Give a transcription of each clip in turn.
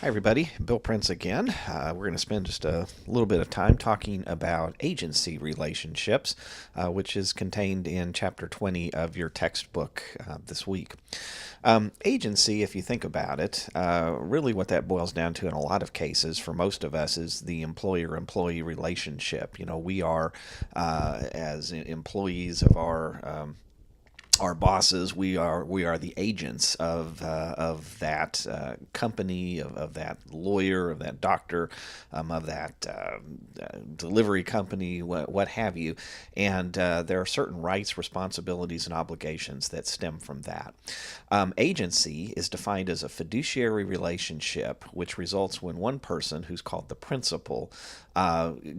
Hi, everybody. Bill Prince again. We're going to spend just a little bit of time talking about agency relationships, which is contained in Chapter 20 of your textbook this week. Agency, if you think about it, really what that boils down to in a lot of cases for most of us is the employer-employee relationship. You know, we are, as employees of our bosses, we are the agents of that company, of that lawyer, of that doctor, of that delivery company, what have you. And there are certain rights, responsibilities, and obligations that stem from that. Agency is defined as a fiduciary relationship, which results when one person, who's called the principal,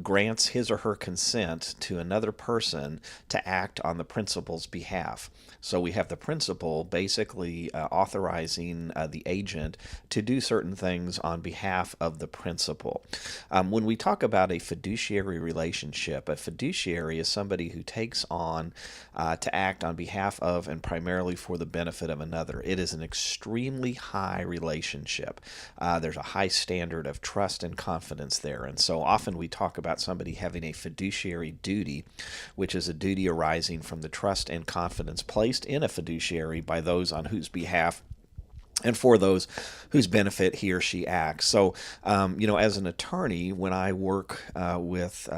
grants his or her consent to another person to act on the principal's behalf. So we have the principal basically authorizing the agent to do certain things on behalf of the principal. When we talk about a fiduciary relationship, a fiduciary is somebody who takes on to act on behalf of and primarily for the benefit of another. It is an extremely high relationship. There's a high standard of trust and confidence there. And so often we talk about somebody having a fiduciary duty, which is a duty arising from the trust and confidence placed in a fiduciary by those on whose behalf and for those whose benefit he or she acts. So, as an attorney, when I work with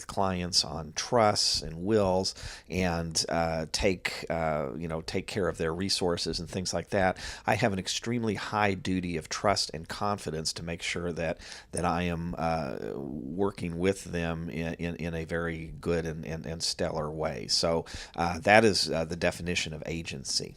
clients on trusts and wills and take care of their resources and things like that, I have an extremely high duty of trust and confidence to make sure that I am working with them in a very good and stellar way. So that is the definition of agency.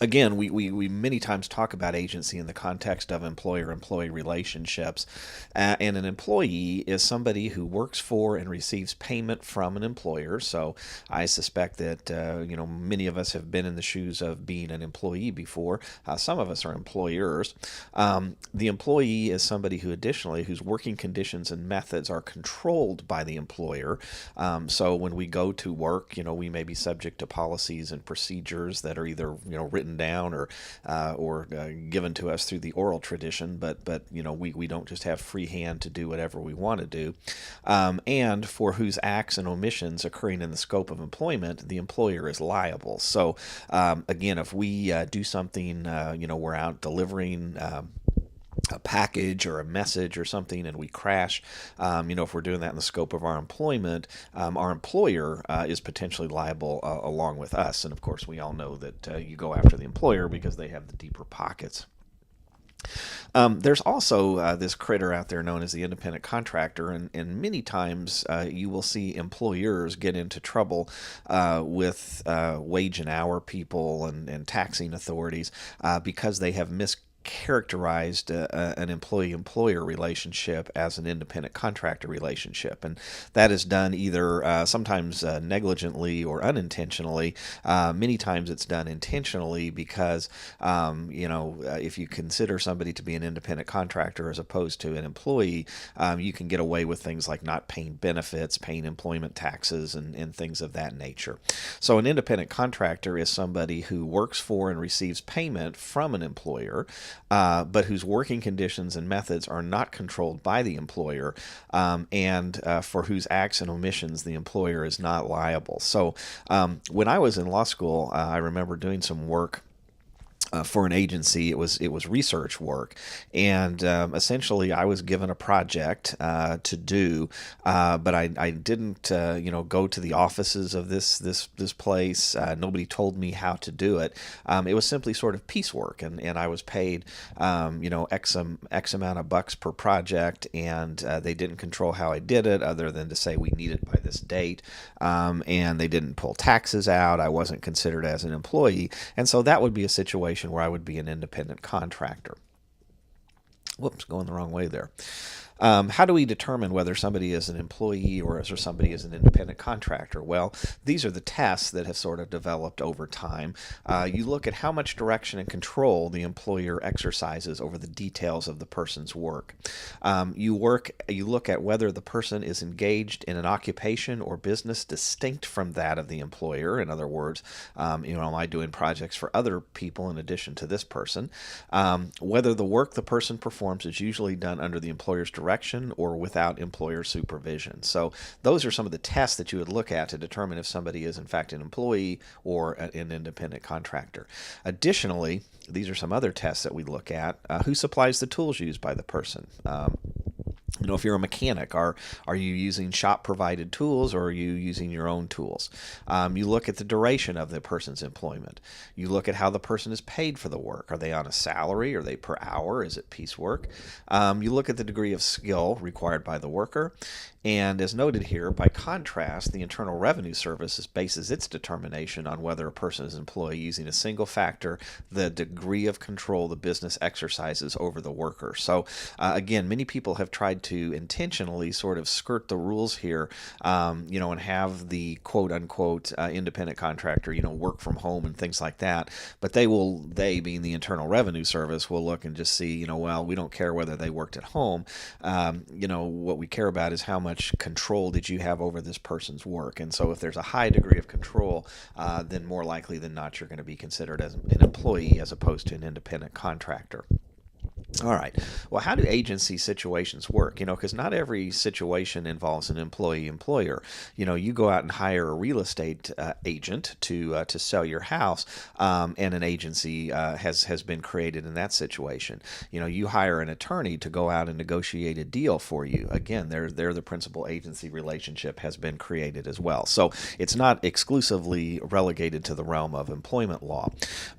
Again, we many times talk about agency in the context of employer-employee relationships. And an employee is somebody who works for and receives payment from an employer. So I suspect that, many of us have been in the shoes of being an employee before. Some of us are employers. The employee is somebody who additionally, whose working conditions and methods are controlled by the employer. So when we go to work, we may be subject to policies and procedures that are either, written down or given to us through the oral tradition, but we don't just have free hand to do whatever we want to do, and for whose acts and omissions occurring in the scope of employment, the employer is liable. So again, if we do something, we're out delivering a package or a message or something and we crash, if we're doing that in the scope of our employment, our employer is potentially liable along with us. And of course, we all know that you go after the employer because they have the deeper pockets. There's also this critter out there known as the independent contractor, and many times you will see employers get into trouble with wage and hour people and taxing authorities because they have characterized an employee-employer relationship as an independent contractor relationship, and that is done either sometimes negligently or unintentionally. Many times it's done intentionally because if you consider somebody to be an independent contractor as opposed to an employee, you can get away with things like not paying benefits, paying employment taxes, and things of that nature. So an independent contractor is somebody who works for and receives payment from an employer, but whose working conditions and methods are not controlled by the employer, and for whose acts and omissions the employer is not liable. So when I was in law school, I remember doing some work for an agency. It was research work, and essentially I was given a project to do, but I didn't go to the offices of this place. Nobody told me how to do it. It was simply sort of piecework, and I was paid X amount of bucks per project, and they didn't control how I did it other than to say we need it by this date, and they didn't pull taxes out. I wasn't considered as an employee, and so that would be a situation where I would be an independent contractor. Whoops, going the wrong way there. How do we determine whether somebody is an employee or somebody is an independent contractor? Well, these are the tests that have sort of developed over time. You look at how much direction and control the employer exercises over the details of the person's work. You look at whether the person is engaged in an occupation or business distinct from that of the employer. In other words, am I doing projects for other people in addition to this person? Whether the work the person performs is usually done under the employer's direction or without employer supervision. So those are some of the tests that you would look at to determine if somebody is in fact an employee or an independent contractor. Additionally, these are some other tests that we look at. Who supplies the tools used by the person? If you're a mechanic, are you using shop-provided tools or are you using your own tools? You look at the duration of the person's employment. You look at how the person is paid for the work. Are they on a salary? Are they per hour? Is it piecework? You look at the degree of skill required by the worker. And as noted here, by contrast, the Internal Revenue Service bases its determination on whether a person is an employee using a single factor, the degree of control the business exercises over the worker. So again, many people have tried to intentionally sort of skirt the rules here, and have the quote-unquote independent contractor, work from home and things like that. But they being the Internal Revenue Service, will look and just see, well, we don't care whether they worked at home. What we care about is how much control did you have over this person's work. And so if there's a high degree of control, then more likely than not, you're going to be considered as an employee as opposed to an independent contractor. All right. Well, how do agency situations work? Because not every situation involves an employee-employer. You go out and hire a real estate agent to sell your house, and an agency has been created in that situation. You hire an attorney to go out and negotiate a deal for you. Again, they're the principal agency relationship has been created as well. So it's not exclusively relegated to the realm of employment law.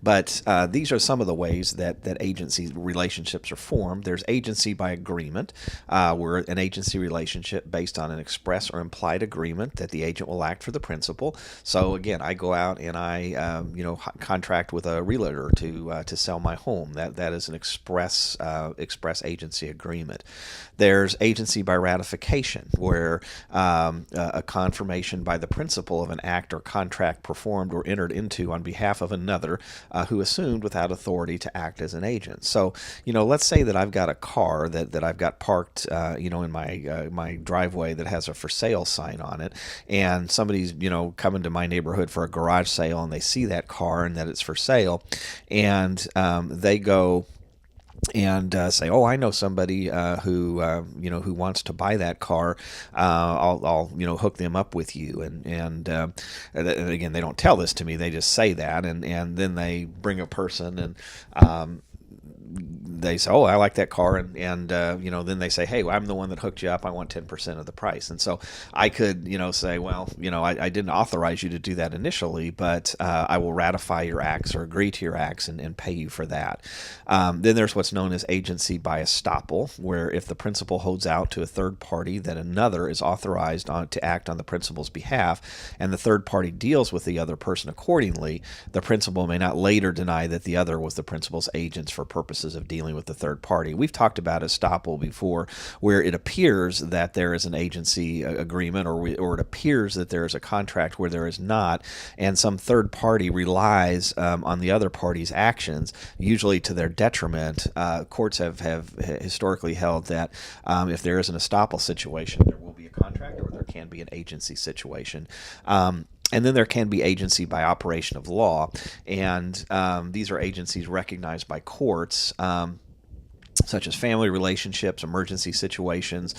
But these are some of the ways that agency relationships are formed. There's agency by agreement, where an agency relationship based on an express or implied agreement that the agent will act for the principal. So again, I go out and I contract with a realtor to sell my home. That is an express agency agreement. There's agency by ratification, where a confirmation by the principal of an act or contract performed or entered into on behalf of another who assumed without authority to act as an agent. So let's say that I've got a car that I've got parked, in my driveway that has a for sale sign on it, and somebody's, coming to my neighborhood for a garage sale, and they see that car and that it's for sale, and they go and say, "Oh, I know somebody who wants to buy that car. I'll hook them up with you." And again, they don't tell this to me; they just say that, and then they bring a person and. They say, "Oh, I like that car," and then they say, "Hey, well, I'm the one that hooked you up. I want 10% of the price." And so I could, say, "Well, I didn't authorize you to do that initially, but I will ratify your acts or agree to your acts and pay you for that." Then there's what's known as agency by estoppel, where if the principal holds out to a third party that another is authorized to act on the principal's behalf, and the third party deals with the other person accordingly, the principal may not later deny that the other was the principal's agents for purposes of dealing with the third party. We've talked about estoppel before, where it appears that there is an agency agreement, or it appears that there is a contract where there is not, and some third party relies on the other party's actions, usually to their detriment. Courts have historically held that if there is an estoppel situation, there will be a contract, or there can be an agency situation. And then there can be agency by operation of law, and these are agencies recognized by courts, such as family relationships, emergency situations,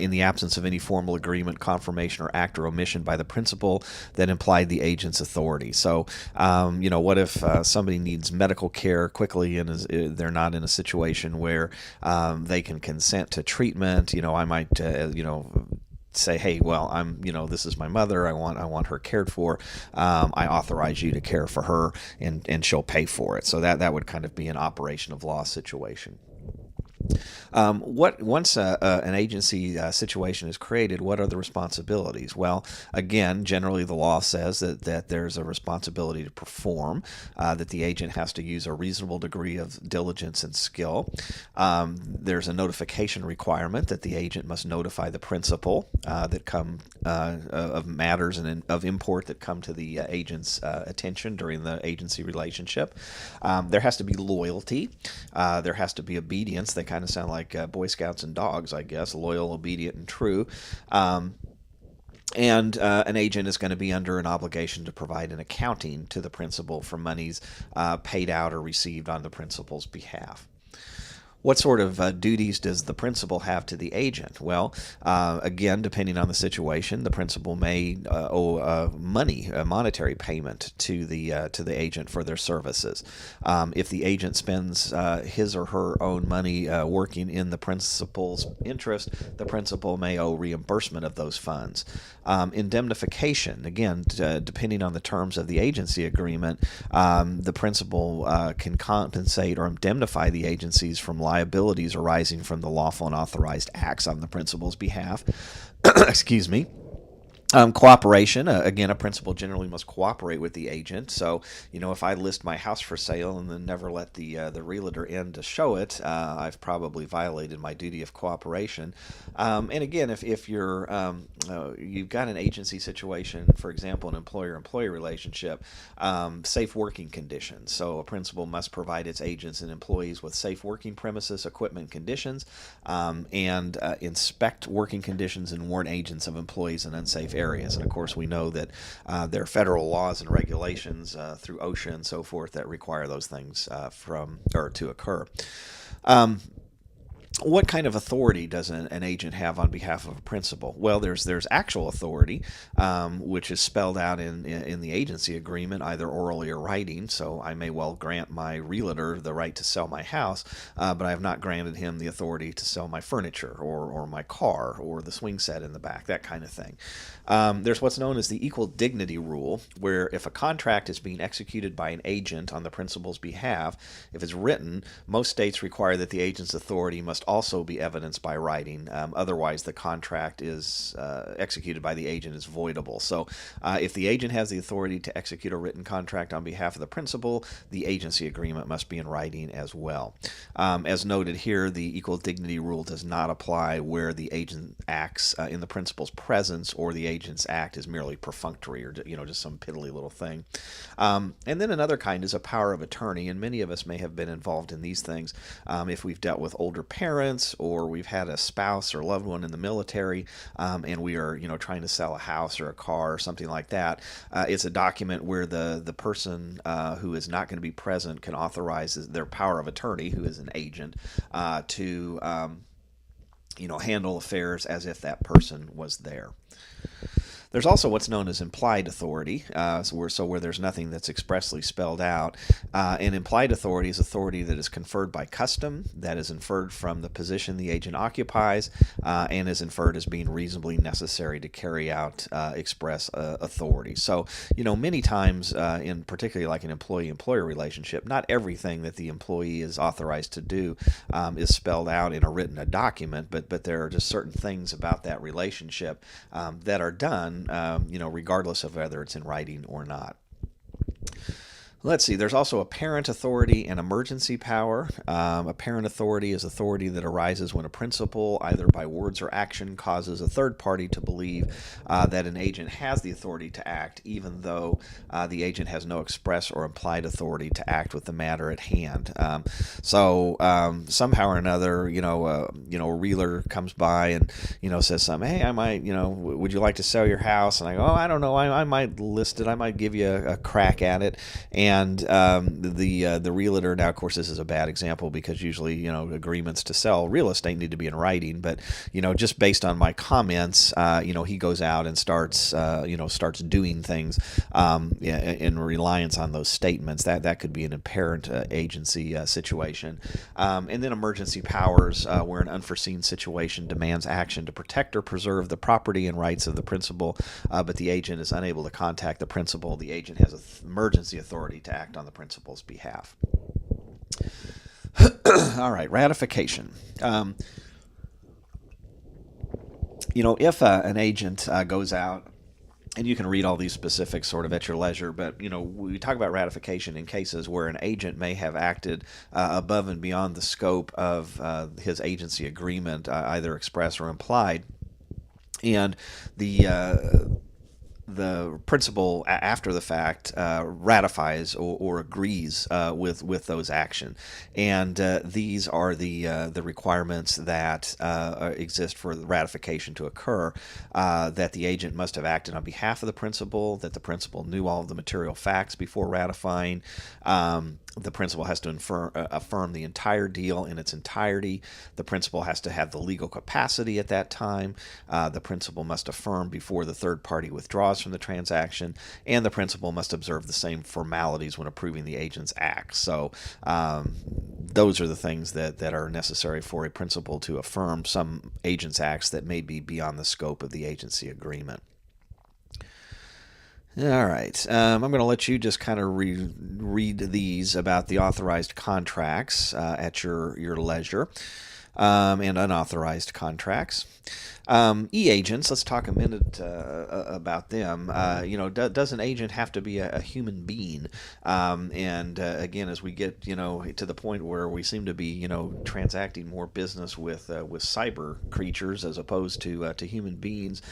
in the absence of any formal agreement, confirmation, or act or omission by the principal that implied the agent's authority. So, what if somebody needs medical care quickly and they're not in a situation where they can consent to treatment? I might, say, "Hey, well, this is my mother. I want her cared for. I authorize you to care for her, and she'll pay for it." So that would kind of be an operation of law situation. Once an agency situation is created, what are the responsibilities? Well, again, generally the law says that there's a responsibility to perform, that the agent has to use a reasonable degree of diligence and skill. There's a notification requirement that the agent must notify the principal that come of matters and of import that come to the agent's attention during the agency relationship. There has to be loyalty. There has to be obedience. They kind of sound like Boy Scouts and dogs, I guess, loyal, obedient, and true. And an agent is going to be under an obligation to provide an accounting to the principal for monies paid out or received on the principal's behalf. What sort of duties does the principal have to the agent? Well, again, depending on the situation, the principal may owe money, a monetary payment to the agent for their services. If the agent spends his or her own money working in the principal's interest, the principal may owe reimbursement of those funds. Indemnification, again, depending on the terms of the agency agreement, the principal can compensate or indemnify the agencies from liabilities arising from the lawful and authorized acts on the principal's behalf. Excuse me. Cooperation. Again, a principal generally must cooperate with the agent. So, if I list my house for sale and then never let the realtor in to show it, I've probably violated my duty of cooperation. And again, if you've got an agency situation, for example, an employer-employee relationship, safe working conditions. So, a principal must provide its agents and employees with safe working premises, equipment, conditions, and inspect working conditions and warn agents of employees in unsafe areas. And of course, we know that there are federal laws and regulations through OSHA and so forth that require those things to occur. What kind of authority does an agent have on behalf of a principal? Well, there's actual authority, which is spelled out in the agency agreement, either orally or writing. So I may well grant my realtor the right to sell my house, but I have not granted him the authority to sell my furniture or my car or the swing set in the back, that kind of thing. There's what's known as the equal dignity rule, where if a contract is being executed by an agent on the principal's behalf, if it's written, most states require that the agent's authority must also be evidenced by writing. Otherwise, the contract is executed by the agent is voidable. So if the agent has the authority to execute a written contract on behalf of the principal, the agency agreement must be in writing as well. As noted here, the equal dignity rule does not apply where the agent acts in the principal's presence or the agent's act is merely perfunctory or just some piddly little thing. And then another kind is a power of attorney, and many of us may have been involved in these things if we've dealt with older parents or we've had a spouse or loved one in the military, and we are trying to sell a house or a car or something like that. It's a document where the person who is not going to be present can authorize their power of attorney, who is an agent, to handle affairs as if that person was there. There's also what's known as implied authority, where there's nothing that's expressly spelled out. And implied authority is authority that is conferred by custom, that is inferred from the position the agent occupies, and is inferred as being reasonably necessary to carry out express authority. So, many times, in particularly like an employee-employer relationship, not everything that the employee is authorized to do is spelled out in a written document, but there are just certain things about that relationship that are done regardless of whether it's in writing or not. Let's see, there's also apparent authority and emergency power. Apparent authority is authority that arises when a principal, either by words or action, causes a third party to believe that an agent has the authority to act, even though the agent has no express or implied authority to act with the matter at hand. So somehow or another, a realtor comes by and says something. Hey, I might, would you like to sell your house? And I go, oh, I don't know, I might list it. I might give you a crack at it. And the realtor, now of course this is a bad example because usually agreements to sell real estate need to be in writing, but just based on my comments, he goes out and starts doing things in reliance on those statements. That could be an apparent agency situation. And then emergency powers, where an unforeseen situation demands action to protect or preserve the property and rights of the principal, but the agent is unable to contact the principal. The agent has emergency authority to act on the principal's behalf. All right, ratification. If an agent goes out, and you can read all these specifics sort of at your leisure, but we talk about ratification in cases where an agent may have acted above and beyond the scope of his agency agreement, either express or implied, and the principal after the fact ratifies or agrees with those actions, and these are the requirements that exist for the ratification to occur. That the agent must have acted on behalf of the principal, that the principal knew all of the material facts before ratifying. The principal has to affirm the entire deal in its entirety. The principal has to have the legal capacity at that time. The principal must affirm before the third party withdraws from the transaction, and the principal must observe the same formalities when approving the agent's acts. So those are the things that are necessary for a principal to affirm some agent's acts that may be beyond the scope of the agency agreement. All right. I'm going to let you just kind of read these about the authorized contracts at your leisure, and unauthorized contracts. E-agents, let's talk a minute about them. Does an agent have to be a human being? Again, as we get to the point where we seem to be transacting more business with cyber creatures as opposed to human beings,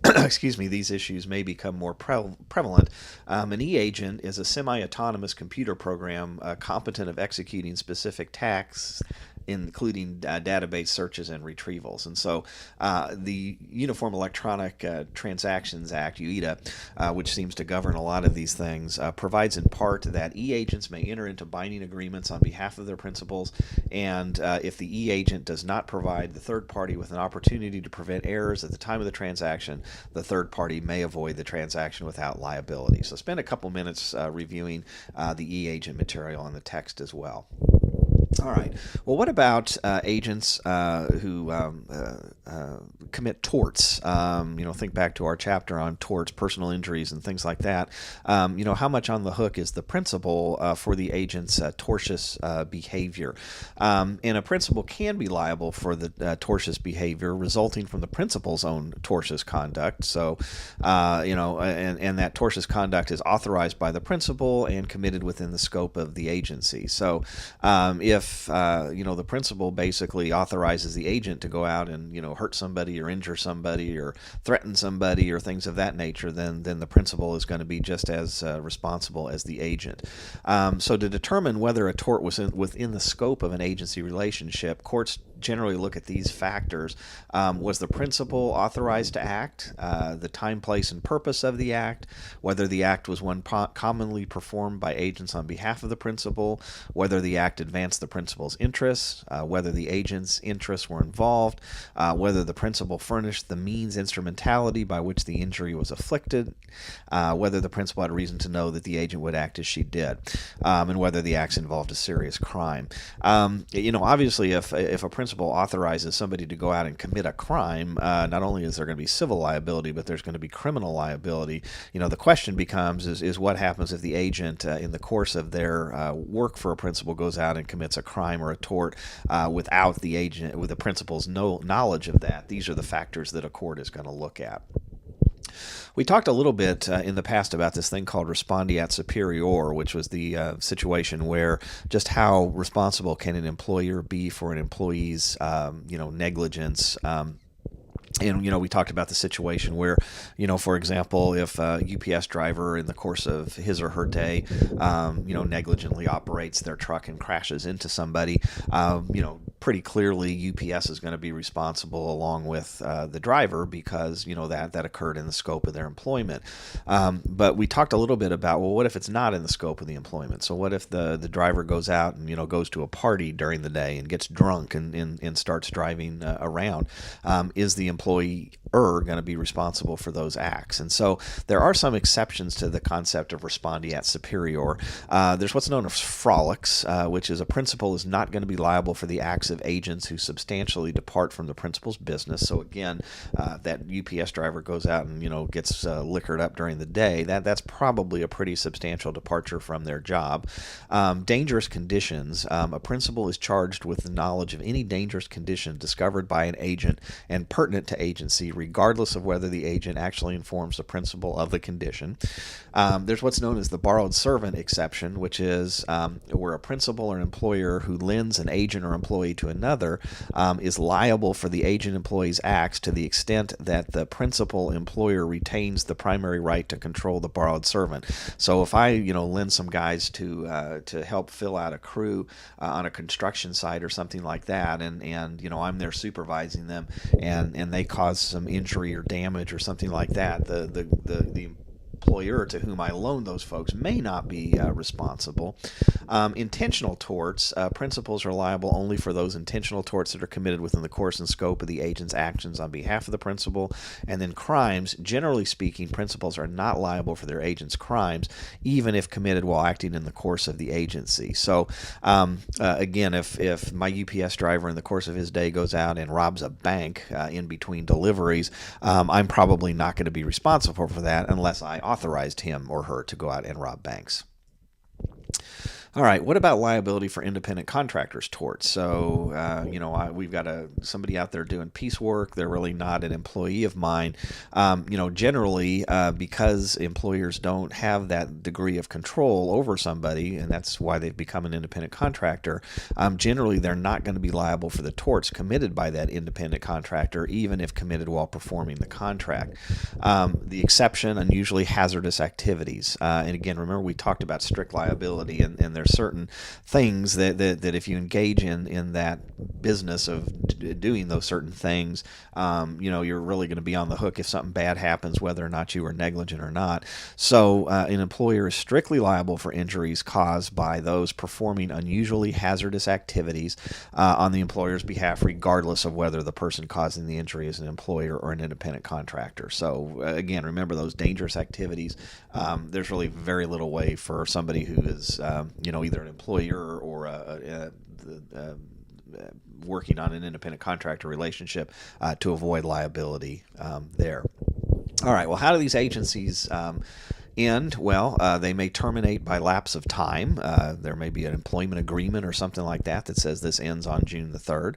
excuse me, these issues may become more prevalent. An e-agent is a semi-autonomous computer program competent of executing specific tasks, including database searches and retrievals. And so the Uniform Electronic Transactions Act, UETA, which seems to govern a lot of these things, provides in part that e-agents may enter into binding agreements on behalf of their principals, and if the e-agent does not provide the third party with an opportunity to prevent errors at the time of the transaction, the third party may avoid the transaction without liability. So spend a couple minutes reviewing the e-agent material in the text as well. All right. Well, what about agents who commit torts? Think back to our chapter on torts, personal injuries, and things like that. How much on the hook is the principal for the agent's tortious behavior? And a principal can be liable for the tortious behavior resulting from the principal's own tortious conduct. So, and that tortious conduct is authorized by the principal and committed within the scope of the agency. So, if the principal basically authorizes the agent to go out and hurt somebody or injure somebody or threaten somebody or things of that nature, then the principal is going to be just as responsible as the agent. So to determine whether a tort was within the scope of an agency relationship, courts generally look at these factors. Was the principal authorized to act? The time, place, and purpose of the act, whether the act was one commonly performed by agents on behalf of the principal, whether the act advanced the principal's interests, whether the agent's interests were involved, whether the principal furnished the means instrumentality by which the injury was afflicted, whether the principal had reason to know that the agent would act as she did, and whether the acts involved a serious crime. Obviously, if a principal authorizes somebody to go out and commit a crime, not only is there going to be civil liability, but there's going to be criminal liability. The question becomes is what happens if the agent, in the course of their work for a principal, goes out and commits a crime or a tort without the agent, with the principal's knowledge of that. These are the factors that a court is going to look at. We talked a little bit in the past about this thing called Respondeat superior, which was the situation where just how responsible can an employer be for an employee's negligence. And, we talked about the situation where, for example, if a UPS driver in the course of his or her day, negligently operates their truck and crashes into somebody, pretty clearly UPS is going to be responsible along with the driver because, that occurred in the scope of their employment. But we talked a little bit about, well, what if it's not in the scope of the employment? So what if the driver goes out and, goes to a party during the day and gets drunk and starts driving around? Is the employer employer going to be responsible for those acts. And so there are some exceptions to the concept of respondeat superior. There's what's known as frolics, which is a principal is not going to be liable for the acts of agents who substantially depart from the principal's business. So again, that UPS driver goes out and gets liquored up during the day. That's probably a pretty substantial departure from their job. Dangerous conditions. A principal is charged with the knowledge of any dangerous condition discovered by an agent and pertinent to agency, regardless of whether the agent actually informs the principal of the condition. There's what's known as the borrowed servant exception, which is where a principal or an employer who lends an agent or employee to another is liable for the agent-employee's acts to the extent that the principal employer retains the primary right to control the borrowed servant. So if I lend some guys to help fill out a crew on a construction site or something like that, and I'm there supervising them, and they cause some injury or damage or something like that, the employer to whom I loan those folks may not be responsible. Intentional torts, principals are liable only for those intentional torts that are committed within the course and scope of the agent's actions on behalf of the principal. And then crimes, generally speaking, principals are not liable for their agent's crimes, even if committed while acting in the course of the agency. So again, if my UPS driver in the course of his day goes out and robs a bank in between deliveries, I'm probably not going to be responsible for that unless I authorized him or her to go out and rob banks. All right, what about liability for independent contractors' torts? So, we've got somebody out there doing piecework. They're really not an employee of mine. Generally, because employers don't have that degree of control over somebody, and that's why they've become an independent contractor, generally they're not going to be liable for the torts committed by that independent contractor, even if committed while performing the contract. The exception, unusually hazardous activities. And again, remember we talked about strict liability, and there's certain things that if you engage in that business of doing those certain things, you're really going to be on the hook if something bad happens, whether or not you were negligent or not. So an employer is strictly liable for injuries caused by those performing unusually hazardous activities on the employer's behalf, regardless of whether the person causing the injury is an employer or an independent contractor. So again, remember those dangerous activities. There's really very little way for somebody who is either an employer or working on an independent contractor relationship to avoid liability there. All right, well, how do these agencies end? Well, they may terminate by lapse of time. There may be an employment agreement or something like that says this ends on June the 3rd.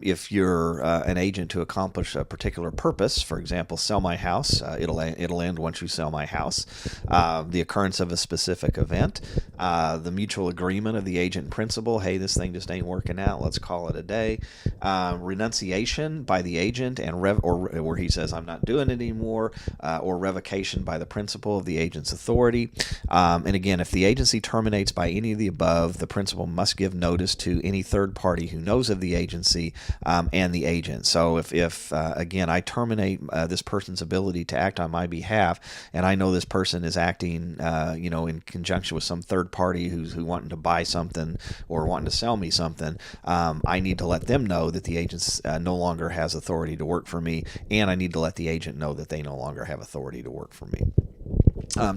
If you're an agent to accomplish a particular purpose, for example, sell my house, it'll end once you sell my house. The occurrence of a specific event, the mutual agreement of the agent and principal, hey, this thing just ain't working out, let's call it a day. Renunciation by the agent and where he says I'm not doing it anymore, or revocation by the principal of the agent's authority. And again, if the agency terminates by any of the above, the principal must give notice to any third party who knows of the agency and the agent. So if again, I terminate this person's ability to act on my behalf, and I know this person is acting in conjunction with some third party who's wanting to buy something or wanting to sell me something, I need to let them know that the agent no longer has authority to work for me, and I need to let the agent know that they no longer have authority to work for me.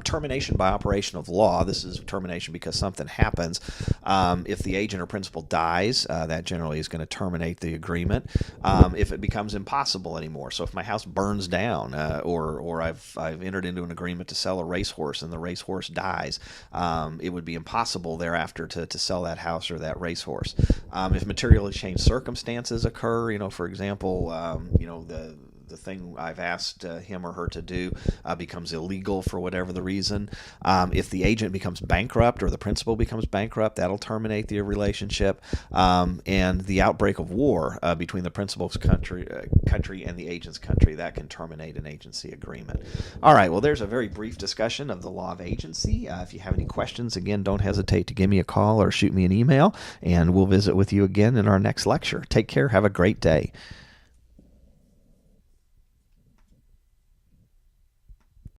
Termination by operation of law. This is termination because something happens. If the agent or principal dies, that generally is going to terminate the agreement. If it becomes impossible anymore, so if my house burns down, or I've entered into an agreement to sell a racehorse and the racehorse dies, it would be impossible thereafter to sell that house or that racehorse. If materially changed circumstances occur, for example, the thing I've asked him or her to do becomes illegal for whatever the reason. If the agent becomes bankrupt or the principal becomes bankrupt, that'll terminate the relationship. And the outbreak of war between the principal's country and the agent's country, that can terminate an agency agreement. All right, well, there's a very brief discussion of the law of agency. If you have any questions, again, don't hesitate to give me a call or shoot me an email, and we'll visit with you again in our next lecture. Take care. Have a great day.